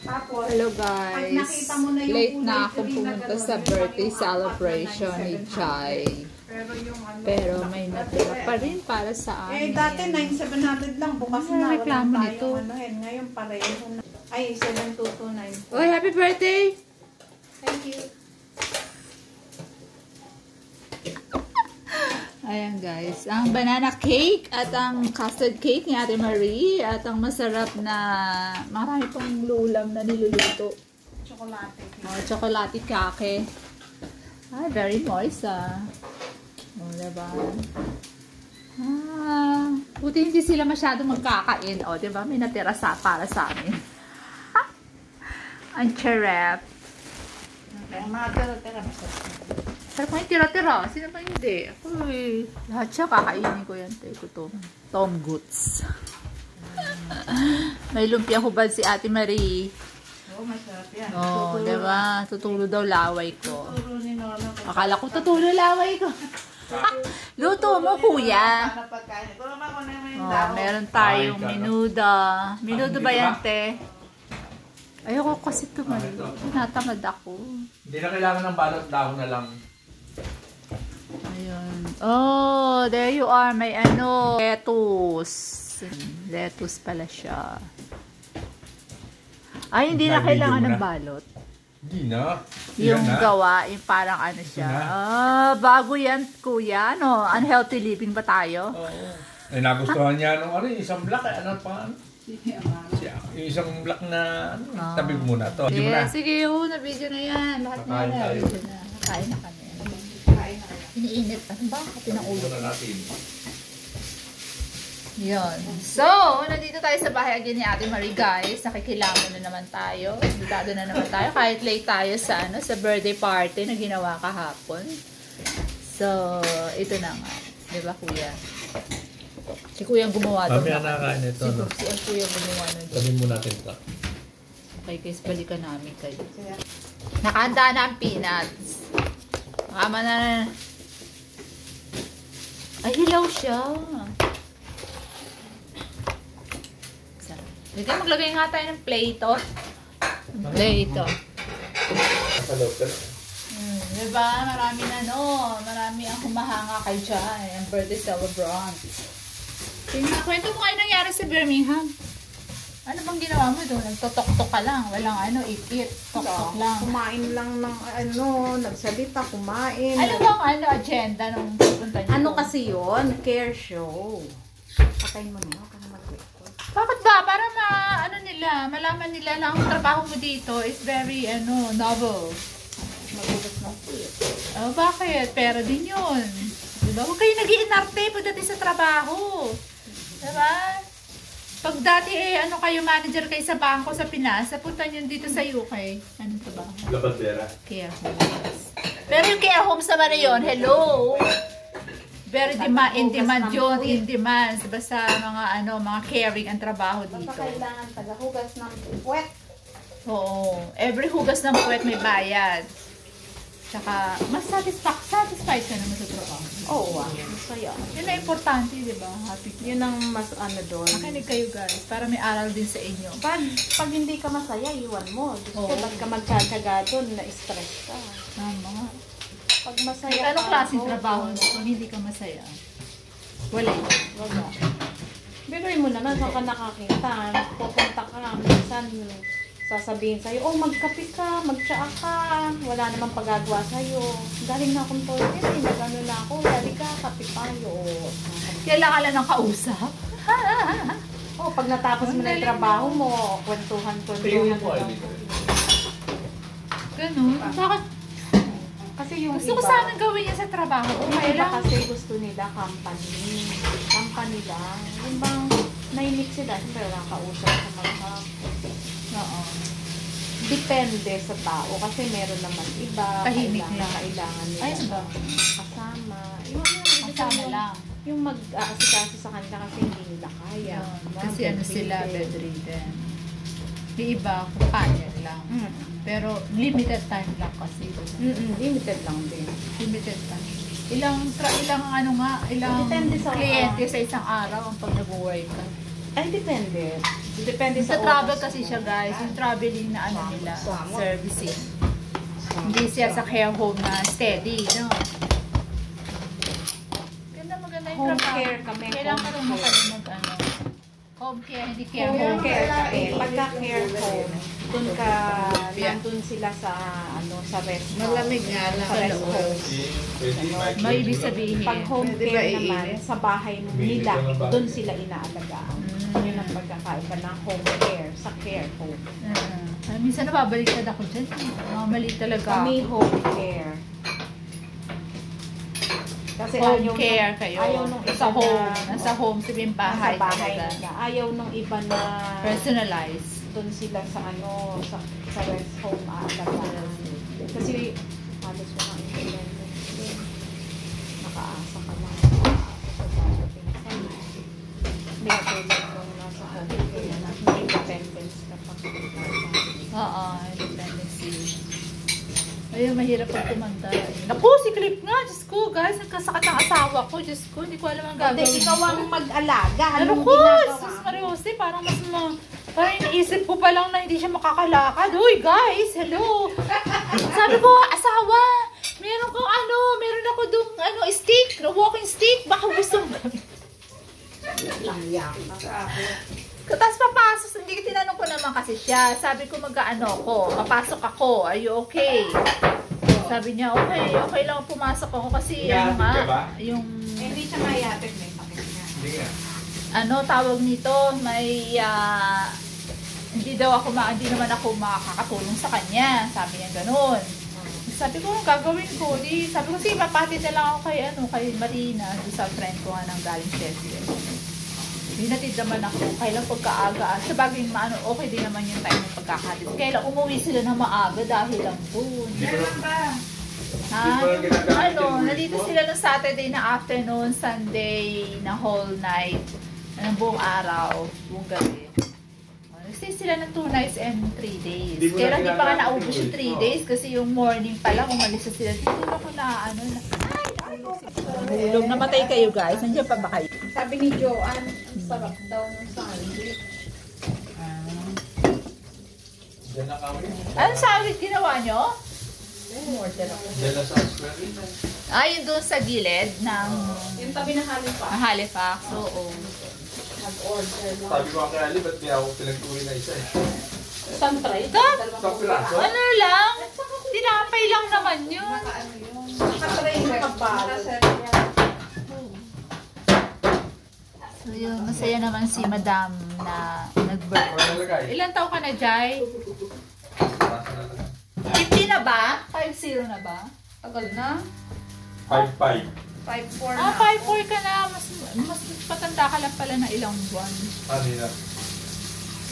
Tapos, hello guys, late na ako pumunta sa birthday celebration ni Chai. Pero may natira pa rin para sa amin. Dati 9,700 lang. Bukas na. Reklamo nito. Ngayon pareho na. Ay, 7,229. Oh, happy birthday! Thank you. Ayan guys, ang banana cake at ang custard cake ni Ate Marie at ang masarap na marami pang lulam na niluluto. Chocolate. Oh, chocolate kake. Ah, very moist Oh, diba? Buti hindi sila masyadong magkakain. Oh, diba? May natira para sa amin. Ang charap. Okay, mga tira-tira masarap. Sarap mo yung tira-tira. Sino ba hindi? Uy, lahat siya kakainin ko yan. Take ko Tom Goods. May lumpia hubad si Ate Marie. Oo, masarap yan. Oh, diba? Tutulo daw laway ko. Tuturo ni Nono. Akala ko tutulo laway ko. Luto mo, kuya. Oh, meron tayong minuda. Minuda ba yan, te? Ayoko kasi tumalo. Tinatamad ako. Hindi na kailangan ng balot, dahon na lang. Ayun. Oh, there you are. May lettuce. Lettuce pala siya. Ay, hindi na kailangan ng balot. Hindi na. Yung gawa, yung parang ano siya. Bago yan, kuya. Ano, unhealthy living ba tayo? Oo. Ay, nagustuhan niya nung isang black. Ano pa? Yung isang black na tabi muna to. Sige, na-video na yan. Lahat na na-video na. Kain na kami. Iniinit. Ano ba? Kapi ng ulo. natin. Yun. So, nandito tayo sa bahay again ni Ate Marie, guys. Nakikilamo na naman tayo. Dutado na naman tayo. Kahit late tayo sa birthday party na ginawa kahapon. So, ito na nga. Diba, kuya? Si kuya ang gumawa doon. Kami ang nakain ito. Si kuya ang gumawa doon. Sabi mo natin ito. Okay, guys. Balikan namin kayo. Nakahanda na ang peanuts. Makama na. Ay, hilaw siya. Dito maglagay nga tayo ng Play-Doh. Play-Doh. Diba? Marami ang humahanga kay Jai. Ang birthday celebrant. Kwento mo kayo nangyari sa Birmingham. Ano bang ginawa mo doon? Nagtotok-tok ka lang. Walang eat-eat. Tok-tok lang. Kumain lang ng nagsalita, kumain. Ano bang agenda nung pupunta niyo? Ano kasi yun? Care show. Patayin mo na. Bakit ba? Para malaman nila na ang trabaho mo dito is very, novel. Magugas ng puwit. Oh, bakit? Pera din yun. Diba? Huwag kayo nag-iinarte pagdating sa trabaho. Diba? Pag dati kayo manager kayo sa bangko sa Pinas, punta nyo dito sa UK. Anong trabaho? Labandera. Care homes. Pero yung care homes naman na yun, hello! Very in demand yun, in demand. Basta mga caring ang trabaho dito. Basta kailangan tagahugas ng puwet. Oo. Every hugas ng puwet may bayad. Tsaka, mas satisfied ka naman sa trabaho. Oo, masaya. Yun na importante, di ba? Happy. Yun ang mas doon. Makinig kayo guys, para may aral din sa inyo. Pag hindi ka masaya, iwan mo. Gusto ba't ka magtsatsaga doon, na-stress ka. Tama. Pag masaya anong klaseng trabaho mo kung hindi ka masaya? Wala. Biruin mo naman, saan ka nakakita. Pupunta ka, minsan sasabihin sa'yo, magkape ka, magtsaa ka. Wala namang pagagawa sa'yo. Galing na akong toilet, nagano na ako. Dali ka, kape tayo. Kailangan lang ng kausap. Pag natapos mo na yung trabaho mo, kwentuhan. Ganun. Bakit? Kasi yung gusto ko iba, sana gawin niya sa trabaho. Yung iba kasi gusto nila company. Company lang. Yung bang nainig sila, siyempre walang kausap sa mga. Oo. Depende sa tao. Kasi meron naman iba. Tahimik lang. Kailangan nila. Ay, ba? Kasama. Kasama lang. Yung mag-aasikaso sa kanila kasi hindi nila kaya. Kasi sila bedridden. Yung iba, companion lang. Pero limited time lang kasi. Limited lang din. Limited time. Ilang Depende sa kliyente sa isang araw ang pag nag-work ka? Ay, depende. Depende sa Sa-travel oras kasi mo. siya guys. Yung traveling na ano nila, servicing. Hindi siya sa care home na steady, no? Maganda yung Home trabaho. care kami, Kailangan home marunong care. kami mag-ano. Home care, hindi care Home home. care kami. Pagka care home, nandun sila sa sa rest. Malamig nga lang. Sa rest home. Pwede, May ibig sabihin. Pag home Pwede ba care iinit? naman, sa bahay nila, doon sila inaalagaan. Yun ang pagkakaiba ng home care sa care home. Minsan nababaliktad ako dyan. Mali talaga. Kami home care. Kasi Home care kayo. ayaw nung Sa iba home. na- Nasa home, sabihin bahay. Nasa bahay talaga. nila. Ayaw nung iba na Personalized. doon sila sa sa rest home aalagaan. Kasi halos walang independence din. Nakaasa ka lang sa darating sa hindi ka tulad nung nasa home care na may independence ka pa. Oo, independency. Ayun, mahirap pag tumanda. Naku, si Clip nga. Diyos ko, guys. Nagkasakit ang asawa ko. Diyos ko, hindi ko alam ang gagawin. Hindi, ikaw ang mag-alaga. Ano Anong ko? ginagawa? Sus Mariose, parang mas parang iniisip ko pa lang na hindi siya makakalakad. Uy, guys, hello. Sabi ko, asawa, meron ako dung stick, walking stick. Baka gusto mo. Tapos papasok, hindi tinanong ko naman kasi siya. Sabi ko papasok ako. Are you okay? Sabi niya, okay lang pumasok ako kasi yung Hindi siya mayatid, may sakit niya. Hindi nga. tawag nito, may hindi naman ako makakatulong sa kanya. Sabi niya gano'n. Sabi ko, gagawin ko. Sabi ko, sige, mapatid na lang ako kay Marina, sa friend ko nga ng galing Chelsea. Hinatid naman ako. Kailan pagkaaga. Sa bagay, okay din naman yung time ng pagkakatid. Kailan umuwi sila na maaga dahil lang doon. Nandito sila ng Saturday na afternoon, Sunday na whole night, ng buong araw, buong gabi. Nagstay sila ng 2 nights and 3 days. Kaya hindi pa nga naubos yung 3 days kasi yung morning pa lang, umalis na sila. Hindi ako Hulog, namatay kayo guys. Nandiyan pa ba kayo? Sabi ni Joanne, sarap daw ng sandwich. Diyan na kami. Anong sandwich ginawa nyo? Diyan na sa square. Yun doon sa gilid ng Yung tabi ng Halifax. Halifax. Oo. Nag-order lang. Sabi ko kay Ali, ba't di ako pinagtuloy na isa eh? Isang tray. Isang piraso? Ano lang? Tinapay lang naman yun. Nakatray na kabalo. So yun, masaya naman si Madam na nag-birthday. Ilan taon ka na, Jai? 50 na ba? 50 na ba? Tagal na. 5-5. 5-4 na. 5'4 ka na. Mas patanda ka lang pala na ilang buwan. Kanina.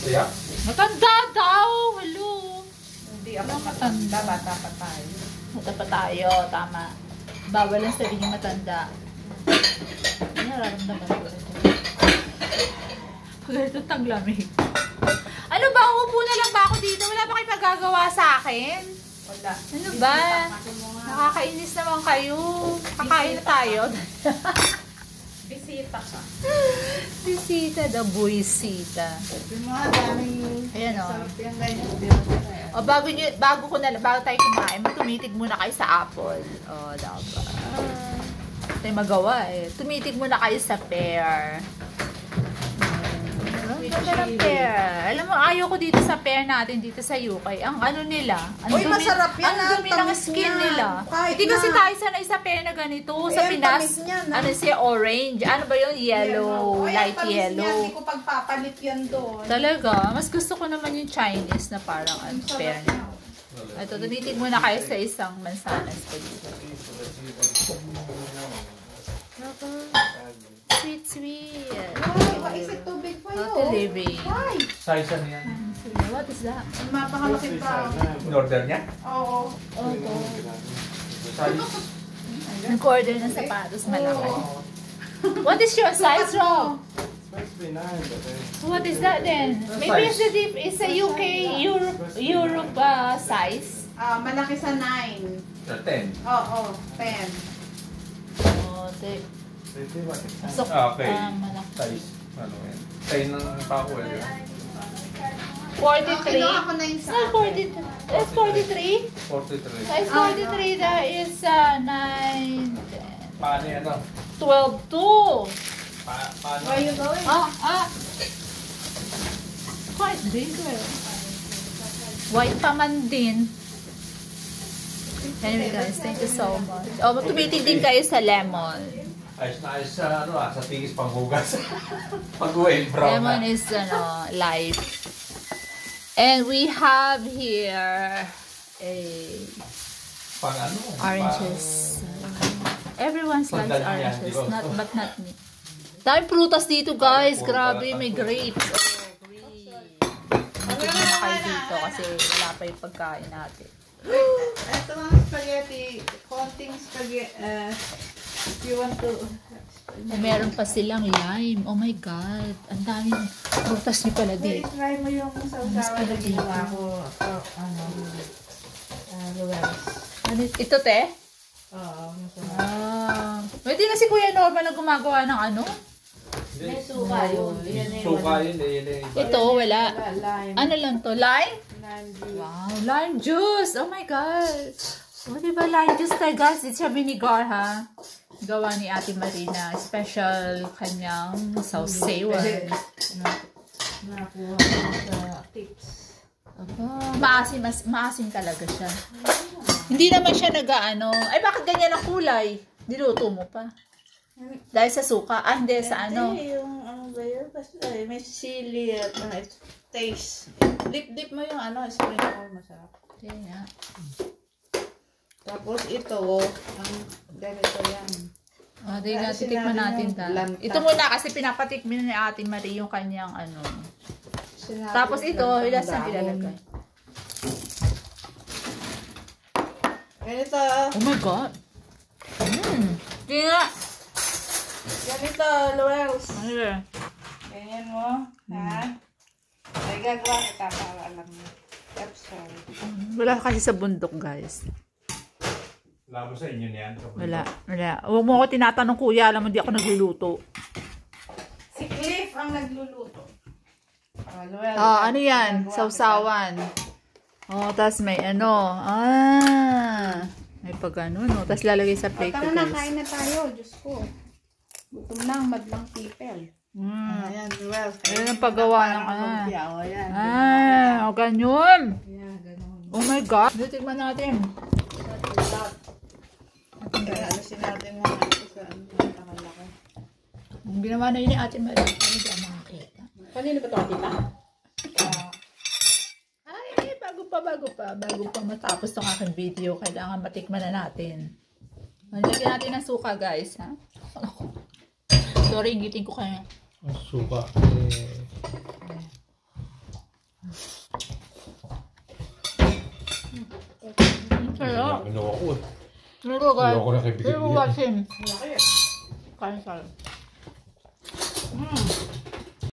Kaya? Matanda daw! Hello! Hindi ako matanda. Bata pa tayo. Mata pa tayo, tama. Bawal lang sabihin yung matanda. Ano nararamdaman ko rin? Pag ito taglamig. Ano ba? Uupo na lang ba ako dito? Wala ba kayo magagawa sa akin? Wala. Ano ba? Nakakainis naman kayo. Kakain na tayo. Bisita ka. Bisita daw, buwisita. Yung mga daming Ayan o. sarap yung ganyan. O bago tayo kumain, tumitig muna kayo sa apple. O, dapat. Tayo magawa eh. Tumitig muna kayo sa pear. Ang ganda ng pear. Alam mo, ayaw ko dito sa pear natin, dito sa UK. Ang ano nila. Ang Uy, masarap yan, Ang dumi ng tamis skin niyan. nila. Kahit Hindi kasi na. tayo sanay sa pear na ganito. Sa Eh, ang Pinas, tamis niyan, ano siya, orange. Ano ba yun? Yellow. Ay, Light ang tamis yellow. niyan, Hindi ko pagpapalit yan doon. Talaga, mas gusto ko naman yung Chinese na parang pear na. Ito, tumitig muna kayo sa isang mansanas ko dito. Sweet, sweet. Why is it too big for How you? to living. Why? Size ano yan? What is that? Mapakalaki pa. In-order niya? Oo. Size? Nag-order ng sapatos malaki. What is your size, Ro? What is that then? Maybe it's it's a UK, Europe size. Malaki sa 9. Sa 10. Oo, 10. Oh, so, Okay. malaki. Size. Ano yan? 10 ng pako yan. 43. Kinuha ko na yung sa Size 43. Size 43? 43. Size 43, that is 9, 10, Paano yan, ano? 12, 2. Paano? Where you going? Quite bigger. White pa man din. Anyway guys, thank you so much. Oh, tumitig din kayo sa lemon. Ayos na ayos sa, ano sa tingis panghugas. Pag-uwi, brown Lemon na. is, light. And we have here a Pang ano? oranges. Everyone likes Pandal yan, oranges, di ba? but not me. Daming prutas dito guys, grabe, may grapes. Oh, green. Hindi na kayo dito kasi wala pa yung pagkain natin. Ito ang spaghetti. Konting spaghetti. If you want to... Eh, meron pa silang lime. Oh my God. Ang daming prutas niyo pala dito. Try mo yung sausawan na ginawa ko. Lugares. Ano, ito te? Oo, masarap. Pwede na si Kuya Norman na gumagawa ng ano? May suka yun. Suka yun, eh. Ito, wala. Lime. Ano lang to? Lime? Lime juice. Wow, lime juice! Oh my God! O, diba lime juice tayo, guys? It's siya vinegar, ha? Gawa ni Ate Marina. Special kanyang sausawan. Nakuha ko sa tips. Aba, maasim talaga siya. Hindi naman siya nag-ano. Ay, bakit ganyan ang kulay? Niluto mo pa. Dahil sa suka. Ah, hindi, sa ano. Hindi, yung ano ba yun? Basta may sili at taste. Dip mo yung spring roll. Masarap. Hindi nga. Tapos ito, ang ganito yan. O, di nga, titikman natin ta. Lanta. Ito muna kasi pinapatikmin ni Ate Marie yung kanyang ano. Sinabi Tapos ng ito, lantang ilas na dahon. ilalagay. Ganito. Oh my God! Di nga! Ganito, Luels. Ano yun? Ganyan mo. Ha? Ay, gagawa kita para alam mo. Sorry. Wala kasi sa bundok, guys. Labo sa inyo niyan. Wala. Huwag mo ako tinatanong, kuya. Alam mo, di ako nagluluto. Si Cliff ang nagluluto. Luels. Ano yan? Sausawan. Tapos may ano. May pag ano, no? Tapos lalagay sa plate ko, Tara na, guys. kain na tayo. Diyos ko. Gutom na ang madlang people. Ayan, Luels. Ayan ang paggawa ng Ayan. ganyan. Ayan, ganun. Oh my God. Tignan natin. Kaya alisin natin mga ito sa takalaki. Ang ginawa na yun ni Ate Marie. Hindi ako makakita. Kanino ba ito, tita? Ay, bago pa matapos tong aking video, kailangan matikman na natin. Lagyan natin ng suka, guys, ha? Sorry, ingitin ko kayo. Ang suka. Sarap. Ginawa ko eh. Pero, guys, Ayoko na kay Bigyan. pero watching. Kain sarap.